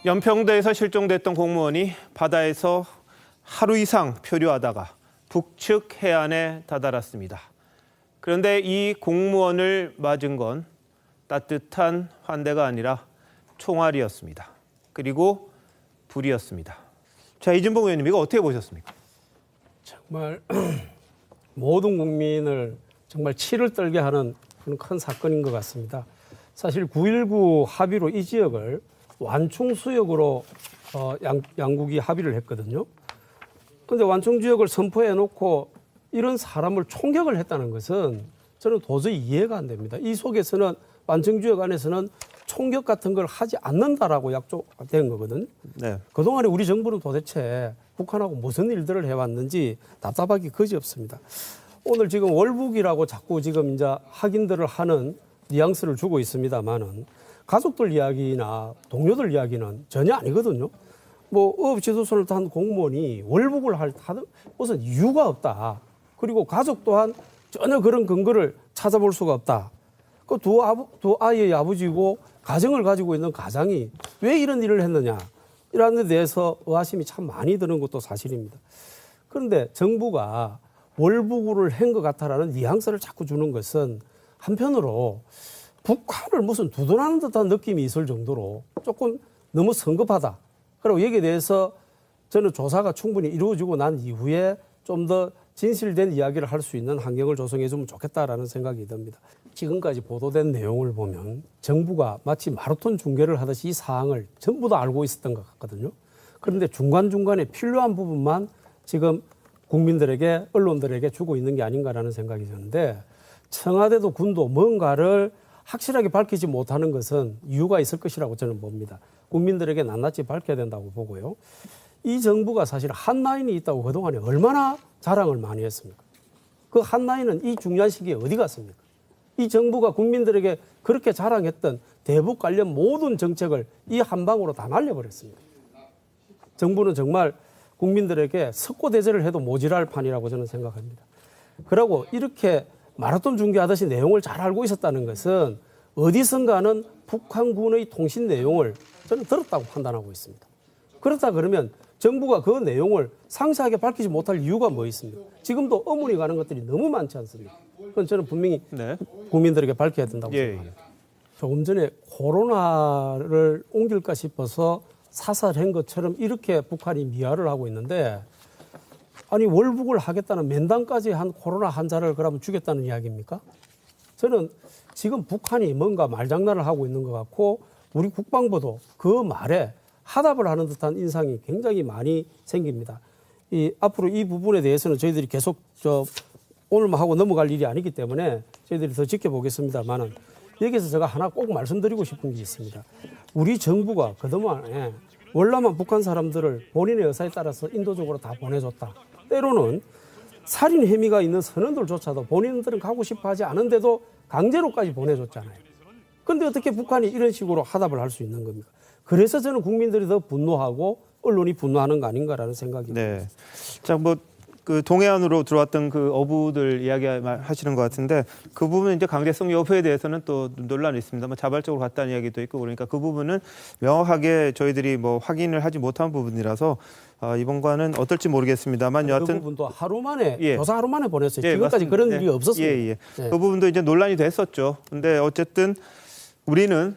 연평도에서 실종됐던 공무원이 바다에서 하루 이상 표류하다가 북측 해안에 다다랐습니다. 그런데 이 공무원을 맞은 건 따뜻한 환대가 아니라 총알이었습니다. 그리고 불이었습니다. 자, 이준봉 의원님, 이거 어떻게 보셨습니까? 정말 모든 국민을 정말 치를 떨게 하는 그런 큰 사건인 것 같습니다. 사실 9.19 합의로 이 지역을 완충수역으로 양국이 합의를 했거든요. 그런데 완충지역을 선포해놓고 이런 사람을 총격을 했다는 것은 저는 도저히 이해가 안 됩니다. 이 속에서는 완충지역 안에서는 총격 같은 걸 하지 않는다라고 약속된 거거든요. 네. 그동안에 우리 정부는 도대체 북한하고 무슨 일들을 해왔는지 답답하기 그지없습니다. 오늘 지금 월북이라고 자꾸 지금 이제 확인들을 하는 뉘앙스를 주고 있습니다만은 가족들 이야기나 동료들 이야기는 전혀 아니거든요. 뭐 어업 지도서를 탄 공무원이 월북을 할 무슨 이유가 없다. 그리고 가족 또한 전혀 그런 근거를 찾아볼 수가 없다. 그 두 아이의 아버지고 가정을 가지고 있는 가장이 왜 이런 일을 했느냐. 이런 데 대해서 의아심이 참 많이 드는 것도 사실입니다. 그런데 정부가 월북을 한 것 같다라는 뉘앙스를 자꾸 주는 것은 한편으로 북한을 무슨 두둔하는 듯한 느낌이 있을 정도로 조금 너무 성급하다. 그리고 여기에 대해서 저는 조사가 충분히 이루어지고 난 이후에 좀 더 진실된 이야기를 할 수 있는 환경을 조성해 주면 좋겠다라는 생각이 듭니다. 지금까지 보도된 내용을 보면 정부가 마치 마라톤 중계를 하듯이 이 사항을 전부 다 알고 있었던 것 같거든요. 그런데 중간중간에 필요한 부분만 지금 국민들에게 언론들에게 주고 있는 게 아닌가라는 생각이 드는데 청와대도 군도 뭔가를 확실하게 밝히지 못하는 것은 이유가 있을 것이라고 저는 봅니다. 국민들에게 낱낱이 밝혀야 된다고 보고요. 이 정부가 사실 한라인이 있다고 그동안에 얼마나 자랑을 많이 했습니까? 그 한라인은 이 중요한 시기에 어디 갔습니까? 이 정부가 국민들에게 그렇게 자랑했던 대북 관련 모든 정책을 이 한 방으로 다 날려버렸습니다. 정부는 정말 국민들에게 석고대죄를 해도 모자랄 판이라고 저는 생각합니다. 그리고 이렇게 마라톤 중계하듯이 내용을 잘 알고 있었다는 것은 어디선가는 북한군의 통신 내용을 저는 들었다고 판단하고 있습니다. 그렇다 그러면 정부가 그 내용을 상세하게 밝히지 못할 이유가 뭐 있습니까? 지금도 의문이 가는 것들이 너무 많지 않습니까? 그건 저는 분명히 네. 국민들에게 밝혀야 된다고 생각합니다. 조금 전에 코로나를 옮길까 싶어서 사살한 것처럼 이렇게 북한이 미화를 하고 있는데 아니 월북을 하겠다는 면담까지 한 코로나 환자를 그러면 죽였다는 이야기입니까? 저는 지금 북한이 뭔가 말장난을 하고 있는 것 같고 우리 국방부도 그 말에 하답을 하는 듯한 인상이 굉장히 많이 생깁니다. 앞으로 이 부분에 대해서는 저희들이 계속 오늘만 하고 넘어갈 일이 아니기 때문에 저희들이 더 지켜보겠습니다만은 여기서 제가 하나 꼭 말씀드리고 싶은 게 있습니다. 우리 정부가 그동안에 월남한 북한 사람들을 본인의 의사에 따라서 인도적으로 다 보내줬다. 때로는 살인 혐의가 있는 선원들조차도 본인들은 가고 싶어 하지 않은데도 강제로까지 보내줬잖아요. 그런데 어떻게 북한이 이런 식으로 하답을 할 수 있는 겁니까? 그래서 저는 국민들이 더 분노하고 언론이 분노하는 거 아닌가라는 생각이 듭니다. 네. 자, 그 동해안으로 들어왔던 그 어부들 이야기 하시는 것 같은데 그 부분은 이제 강제성 여부에 대해서는 또 논란이 있습니다. 자발적으로 갔다는 이야기도 있고 그러니까 그 부분은 명확하게 저희들이 확인을 하지 못한 부분이라서 이번과는 어떨지 모르겠습니다만 여하튼 그 부분도 하루 만에 예. 조사 하루 만에 보냈어요. 예, 지금까지 맞습니다. 그런 예. 일이 없었습니다. 예. 네. 그 부분도 이제 논란이 됐었죠. 근데 어쨌든 우리는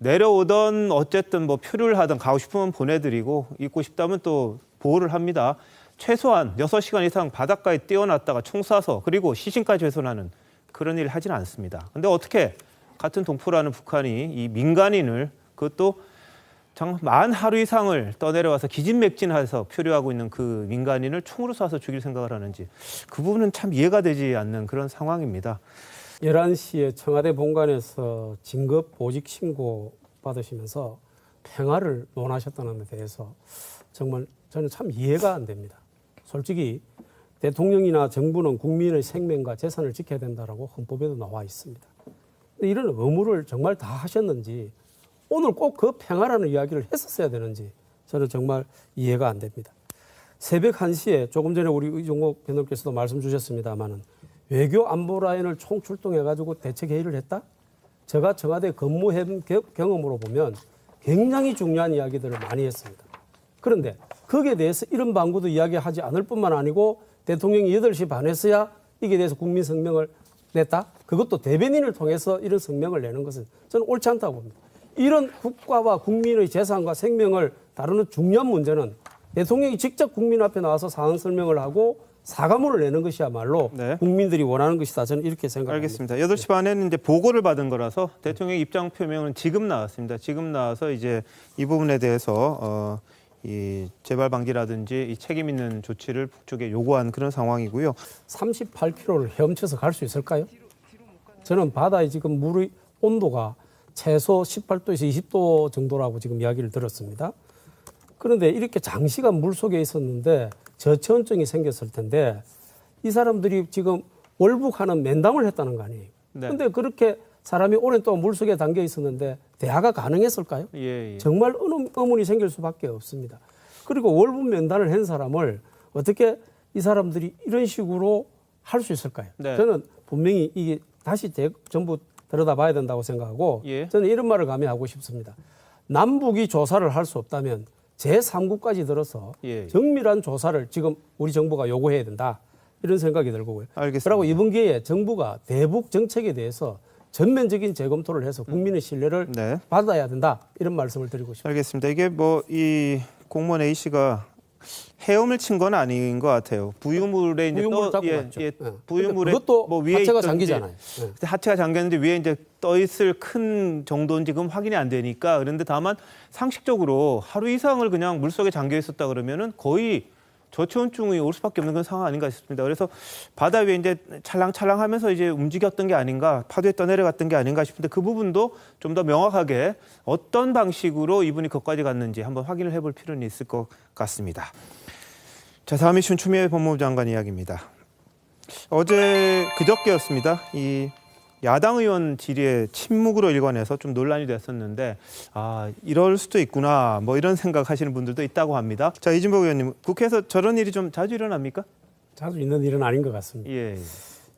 내려오던 어쨌든 표류를 하든 가고 싶으면 보내드리고 있고 싶다면 또 보호를 합니다. 최소한 6시간 이상 바닷가에 뛰어났다가 총 쏴서 그리고 시신까지 훼손하는 그런 일을 하지는 않습니다. 근데 어떻게 같은 동포라는 북한이 이 민간인을 그것도 정말 만 하루 이상을 떠내려와서 기진맥진해서 표류하고 있는 그 민간인을 총으로 쏴서 죽일 생각을 하는지 그 부분은 참 이해가 되지 않는 그런 상황입니다. 11시에 청와대 본관에서 진급 보직 신고 받으시면서 평화를 논하셨다는 데 대해서 정말 저는 참 이해가 안 됩니다. 솔직히 대통령이나 정부는 국민의 생명과 재산을 지켜야 된다라고 헌법에도 나와 있습니다. 근데 이런 의무를 정말 다 하셨는지 오늘 꼭 그 평화라는 이야기를 했었어야 되는지 저는 정말 이해가 안 됩니다. 새벽 1시에 조금 전에 우리 의종옥 변호사께서도 말씀 주셨습니다마는 외교 안보 라인을 총출동해가지고 대책 회의를 했다? 제가 청와대 근무한 경험으로 보면 굉장히 중요한 이야기들을 많이 했습니다. 그런데 거기에 대해서 이런 방구도 이야기하지 않을 뿐만 아니고 대통령이 8시 반에서야 이게 대해서 국민 성명을 냈다? 그것도 대변인을 통해서 이런 성명을 내는 것은 저는 옳지 않다고 봅니다. 이런 국가와 국민의 재산과 생명을 다루는 중요한 문제는 대통령이 직접 국민 앞에 나와서 상황 설명을 하고 사과문을 내는 것이야말로 네. 국민들이 원하는 것이다. 저는 이렇게 생각합니다. 알겠습니다. 8시 반에는 이제 보고를 받은 거라서 대통령의 입장 표명은 지금 나왔습니다. 지금 나와서 이제 이 부분에 대해서 이 재발 방지라든지 이 책임 있는 조치를 북쪽에 요구한 그런 상황이고요. 38km를 헤엄쳐서 갈 수 있을까요? 저는 바다의 지금 물의 온도가 최소 18도에서 20도 정도라고 지금 이야기를 들었습니다. 그런데 이렇게 장시간 물 속에 있었는데 저체온증이 생겼을 텐데 이 사람들이 지금 월북하는 면담을 했다는 거 아니에요. 네. 그런데 그렇게 사람이 오랜 동안 물 속에 담겨 있었는데 대화가 가능했을까요? 예. 정말 의문이 생길 수밖에 없습니다. 그리고 월북 면담을 한 사람을 어떻게 이 사람들이 이런 식으로 할 수 있을까요? 네. 저는 분명히 이게 다시 전부 들여다봐야 된다고 생각하고 예. 저는 이런 말을 감히 하고 싶습니다. 남북이 조사를 할 수 없다면 제3국까지 들어서 예. 정밀한 조사를 지금 우리 정부가 요구해야 된다. 이런 생각이 들고요. 알겠습니다. 그리고 이번 기회에 정부가 대북 정책에 대해서 전면적인 재검토를 해서 국민의 신뢰를 네. 받아야 된다. 이런 말씀을 드리고 싶습니다. 알겠습니다. 이게 뭐 이 공무원 A 씨가 헤엄을 친 건 아닌 것 같아요. 부유물에 이제 부유물을 잡고 갔죠. 부유물에 그것도 뭐 위에 하체가 있던 잠기잖아요. 그때 하체가 잠겼는데 위에 이제 떠 있을 큰 정도는 지금 확인이 안 되니까 그런데 다만 상식적으로 하루 이상을 그냥 물 속에 잠겨 있었다 그러면은 거의 저체온증이 올 수밖에 없는 그런 상황 아닌가 싶습니다. 그래서 바다 위에 이제 찰랑찰랑하면서 이제 움직였던 게 아닌가, 파도에 떠내려갔던 게 아닌가 싶은데 그 부분도 좀 더 명확하게 어떤 방식으로 이분이 거기까지 갔는지 한번 확인을 해볼 필요는 있을 것 같습니다. 자, 다음 이슈는 추미애 법무부 장관 이야기입니다. 어제 그저께였습니다. 이 야당 의원 질의에 침묵으로 일관해서 좀 논란이 됐었는데 이럴 수도 있구나 뭐 이런 생각하시는 분들도 있다고 합니다. 자, 이진복 의원님, 국회에서 저런 일이 좀 자주 일어납니까? 자주 있는 일은 아닌 것 같습니다. 예,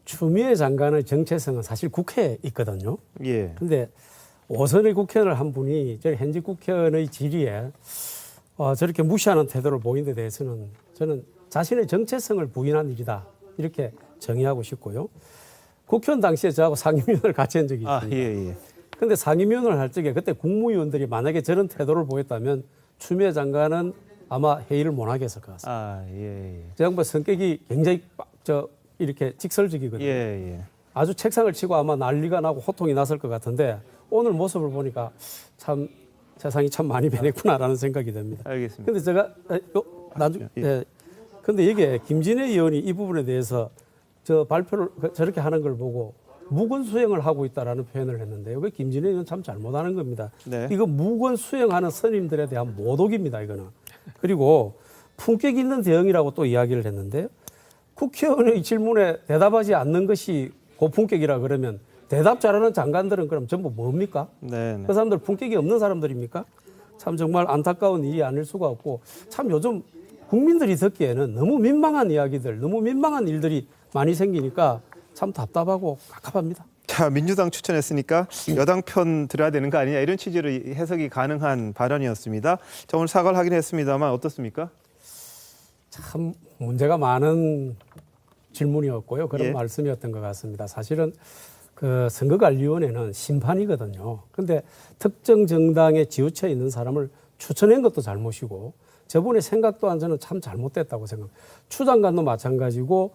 추미애 장관의 정체성은 사실 국회에 있거든요. 예, 그런데 오선의 국회의원을 한 분이 저희 현직 국회의원의 질의에 저렇게 무시하는 태도를 보인 데 대해서는 저는 자신의 정체성을 부인한 일이다. 이렇게 정의하고 싶고요. 국회의원 당시에 저하고 상임위원을 같이 한 적이 있습니다. 예. 그런데 상임위원을 할 적에 그때 국무위원들이 만약에 저런 태도를 보였다면 추미애 장관은 아마 회의를 못 하게 했을 것 같습니다. 예. 저 양반 성격이 굉장히 이렇게 직설적이거든요. 예. 아주 책상을 치고 아마 난리가 나고 호통이 났을 것 같은데 오늘 모습을 보니까 참 세상이 참 많이 변했구나라는 생각이 듭니다. 알겠습니다. 근데 제가 나중에 근데 이게 김진애 의원이 이 부분에 대해서 저 발표를 저렇게 하는 걸 보고 무건 수행을 하고 있다라는 표현을 했는데요. 그 김진애 의원 참 잘못하는 겁니다. 네. 이거 무건 수행하는 선임들에 대한 모독입니다. 이거는. 그리고 품격 있는 대응이라고 또 이야기를 했는데요. 국회의원의 질문에 대답하지 않는 것이 고품격이라 그러면 대답 잘하는 장관들은 그럼 전부 뭡니까? 네. 그 사람들 품격이 없는 사람들입니까? 참 정말 안타까운 일이 아닐 수가 없고 참 요즘 국민들이 듣기에는 너무 민망한 이야기들, 너무 민망한 일들이 많이 생기니까 참 답답하고 갑갑합니다. 자, 민주당 추천했으니까 여당 편 들어야 되는 거 아니냐 이런 취지로 해석이 가능한 발언이었습니다. 자, 오늘 사과를 하긴 했습니다만 어떻습니까? 참 문제가 많은 질문이었고요. 그런 예. 말씀이었던 것 같습니다. 사실은 그 선거관리위원회는 심판이거든요. 그런데 특정 정당에 지우쳐 있는 사람을 추천한 것도 잘못이고 저분의 생각 또한 저는 참 잘못됐다고 생각합니다. 추 장관도 마찬가지고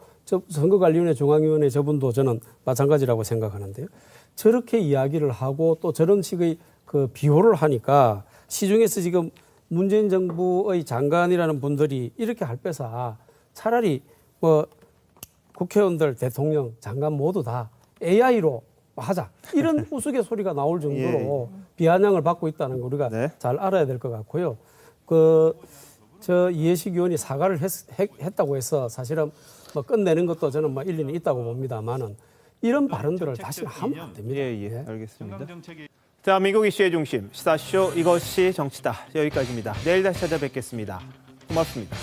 선거관리위원회 중앙위원회 저분도 저는 마찬가지라고 생각하는데요. 저렇게 이야기를 하고 또 저런 식의 그 비호를 하니까 시중에서 지금 문재인 정부의 장관이라는 분들이 이렇게 할 빼서 차라리 뭐 국회의원들, 대통령, 장관 모두 다 AI로 하자. 이런 우스갯소리가 나올 정도로 비아냥을 받고 있다는 거 우리가 잘 알아야 될 것 같고요. 저 이해식 의원이 사과를 했다고 해서 사실은 뭐 끝내는 것도 저는 뭐 일리는 있다고 봅니다만은 이런 발언들을 다시는 하면 안 됩니다. 예. 알겠습니다. 대한민국 이슈의 중심 시사쇼 이것이 정치다. 여기까지입니다. 내일 다시 찾아뵙겠습니다. 고맙습니다.